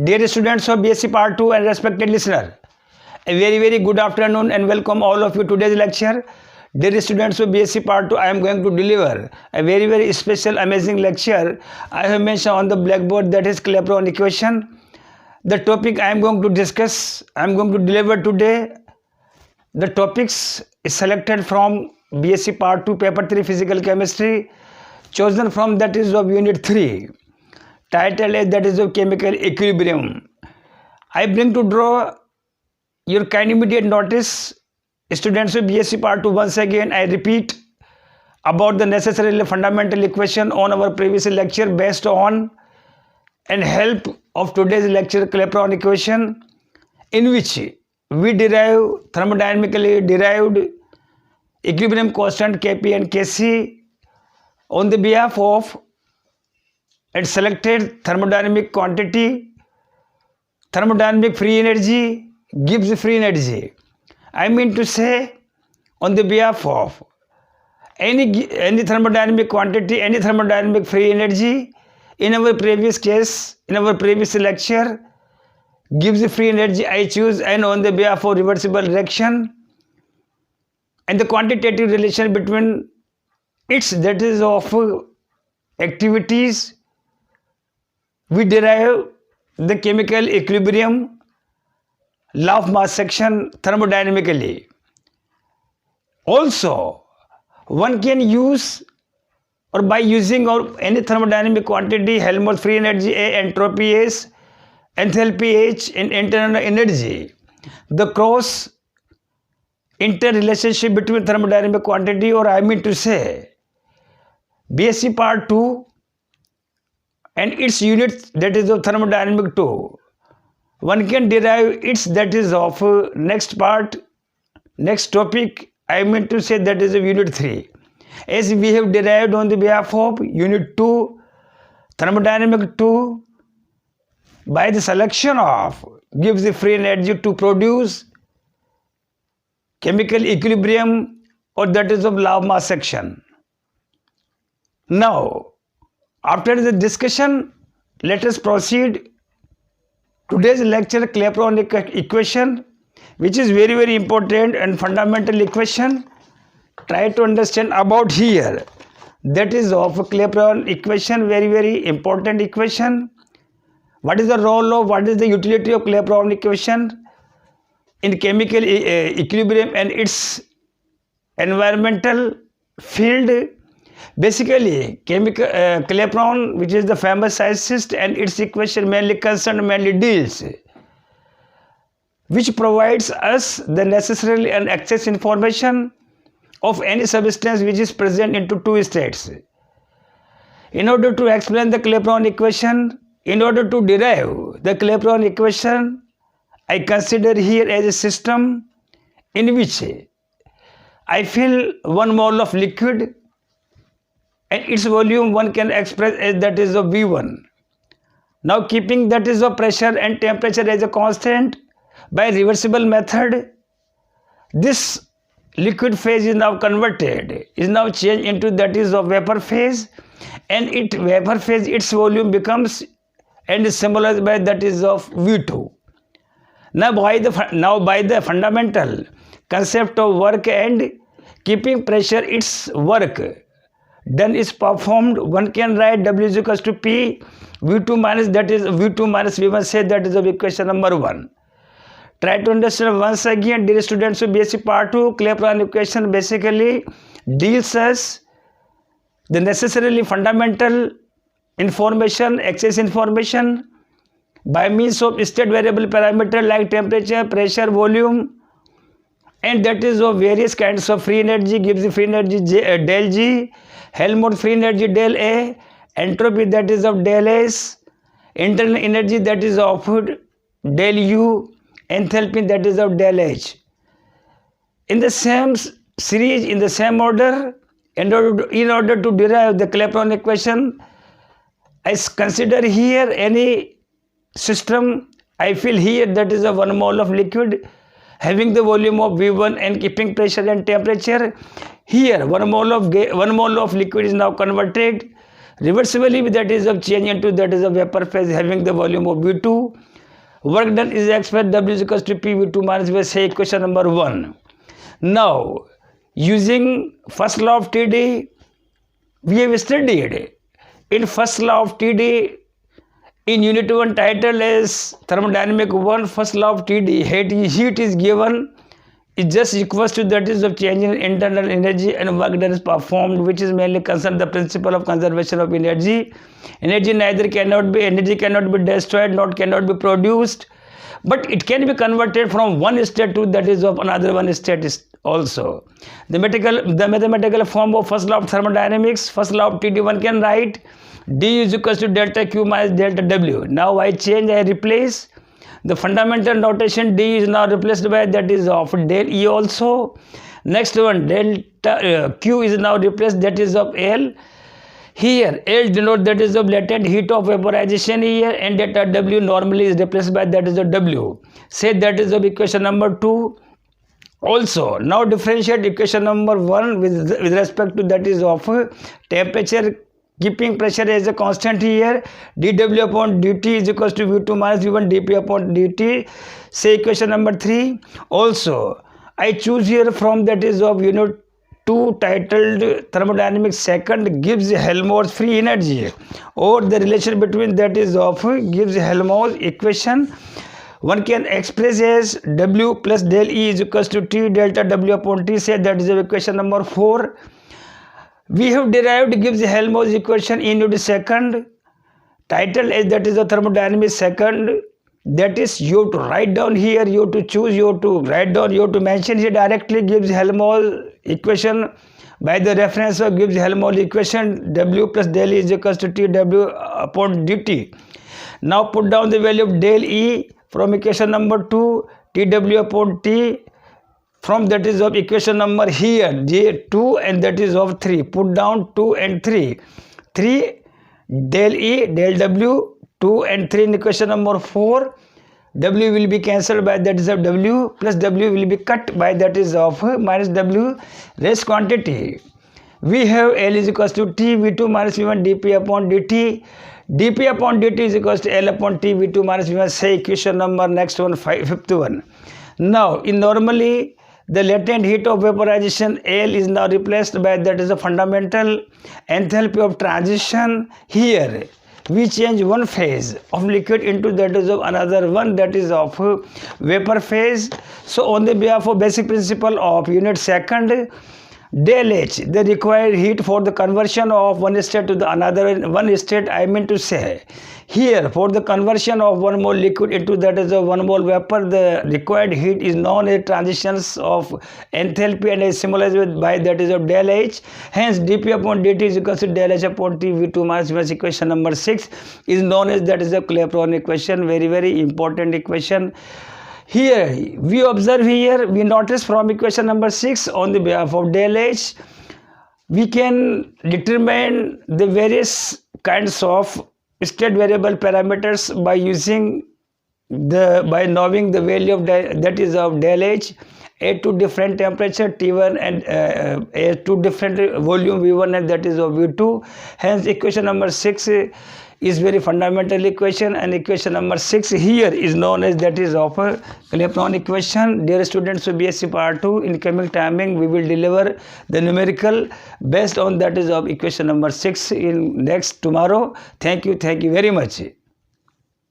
Dear students of B.Sc Part 2 and respected listener, a very good afternoon and welcome all of you to today's lecture. Dear students of B.Sc Part 2, I am going to deliver a very special amazing lecture. I have mentioned on the blackboard, that is Clapeyron equation. The topic I am going to discuss, I am going to deliver today. The topics is selected from B.Sc Part 2 Paper 3 Physical Chemistry, chosen from that is of Unit 3. Title is that is of Chemical Equilibrium. I bring to draw your kind immediate notice, students of B.Sc Part 2. Once again, I repeat about the necessarily fundamental equation on our previous lecture based on and help of today's lecture Clapeyron equation, in which we derive thermodynamically derived equilibrium constant Kp and Kc on the behalf of and selected thermodynamic quantity. Thermodynamic free energy gives free energy. I mean to say, on the behalf of any thermodynamic quantity, any thermodynamic free energy, in our previous case, in our previous lecture, gives free energy I choose, and on the behalf of reversible reaction, and the quantitative relation between its, that is of activities, we derive the chemical equilibrium law of mass section thermodynamically. Also, one can use, or by using or any thermodynamic quantity, Helmholtz free energy A, entropy S, enthalpy H, and internal energy, the cross interrelationship between thermodynamic quantity, or I mean to say B.Sc Part 2 and its units, that is of thermodynamic 2, one can derive its, that is of next part, next topic, I mean to say that is of Unit 3, as we have derived on the behalf of Unit 2, thermodynamic 2, by the selection of gives the free energy to produce chemical equilibrium, or that is of law of mass section. Now, after the discussion, let us proceed today's lecture Clapeyron equation, which is very important and fundamental equation. Try to understand about here. That is of Clapeyron equation, very important equation. What is the role of, what is the utility of Clapeyron equation in chemical equilibrium and its environmental field? Basically, Clapeyron, which is the famous physicist, and its equation mainly deals, which provides us the necessary and access information of any substance which is present into two states. In order to explain the Clapeyron equation, in order to derive the Clapeyron equation, I consider here as a system in which I fill 1 mole of liquid, and its volume one can express as that is of V1. Now, keeping that is of pressure and temperature as a constant, by reversible method, this liquid phase is now converted, is now changed into that is of vapor phase, and vapor phase, its volume becomes and is symbolized by that is of V2. Now by the fundamental concept of work and keeping pressure, its work done is performed, one can write W is equals to P V2 minus, that is V2 minus V1, say that is of equation number 1. Try to understand once again, dear students of B.Sc Part 2, Clapeyron equation basically deals us the necessarily fundamental information, access information, by means of state variable parameter like temperature, pressure, volume, and that is of various kinds of free energy, gives the free energy del G, Helmholtz free energy del A, entropy that is of del S, internal energy that is of del U, enthalpy that is of del H. In the same series, in the same order, in order to derive the Clapeyron equation, I consider here any system, I fill here that is a 1 mole of liquid having the volume of V1 and keeping pressure and temperature. Here 1 mole of liquid is now converted reversibly that is of change into that is a vapor phase having the volume of V2. Work done is expressed W is equals to P V2 minus V, say equation number 1. Now, using first law of TD, we have studied in first law of TD in unit 1 title is thermodynamic 1, first law of TD, heat is given is just equals to that is of change in internal energy and work done is performed, which is mainly concerned the principle of conservation of energy. Energy cannot be destroyed, nor cannot be produced, but it can be converted from one state to that is of another one state also. The mathematical form of first law of thermodynamics, first law of TD, one can write D is equals to delta Q minus delta W. Now I replace the fundamental notation. D is now replaced by that is of del E also. Next one, delta Q is now replaced that is of L. Here L denote that is of latent heat of vaporization here, and delta W normally is replaced by that is of W. Say that is of equation number 2. Also, now differentiate equation number 1 with respect to that is of temperature, keeping pressure as a constant here. dW upon dt is equals to V2 minus V1 dP upon dt. Say equation number 3. Also, I choose here from that is of unit 2 titled thermodynamics second gives Helmholtz free energy, or the relation between that is of gives Helmholtz equation. One can express as W plus del E is equals to T delta W upon T. Say that is of equation number 4. We have derived gives Helmholtz equation in unit second title as that is the thermodynamics second. That is, you have to write down here, you have to choose, you have to write down, you have to mention here directly gives Helmholtz equation by the reference of gives Helmholtz equation. W plus del E is equals to T W upon dt. Now put down the value of del E from equation number 2, T W upon T. From that is of equation number here J2 and that is of 3. Put down 2 and 3. 3 del E del W, 2 and 3 in equation number 4. W will be cancelled by that is of W, plus W will be cut by that is of minus W, rest quantity. We have L is equals to T V2 minus V1 dP upon dt. dP upon dt is equals to L upon T V2 minus V1. Say equation number next one, fifth one. Now in normally the latent heat of vaporization L is now replaced by that is a fundamental enthalpy of transition. Here we change one phase of liquid into that is of another one, that is of vapor phase. So on the behalf of basic principle of unit second, del H, the required heat for the conversion of one state to the another. One state, I mean to say, here for the conversion of one mole liquid into that is a one mole vapor, the required heat is known as transitions of enthalpy and is symbolized with by that is of del H. Hence dP upon dt is equal to del H upon T V2 minus V1. Equation number 6 is known as that is a Clapeyron equation, very important equation. Here we observe here, we notice from equation number 6 on the behalf of del H, we can determine the various kinds of state variable parameters by using by knowing the value of that is of del H at two different temperature T1 and at two different volume V1 and that is of V2. Hence equation number 6 is very fundamental equation, and equation number 6 here is known as that is of a Clapeyron equation. Dear students of B.Sc part 2, in coming timing we will deliver the numerical based on that is of equation number 6 in next tomorrow. Thank you very much.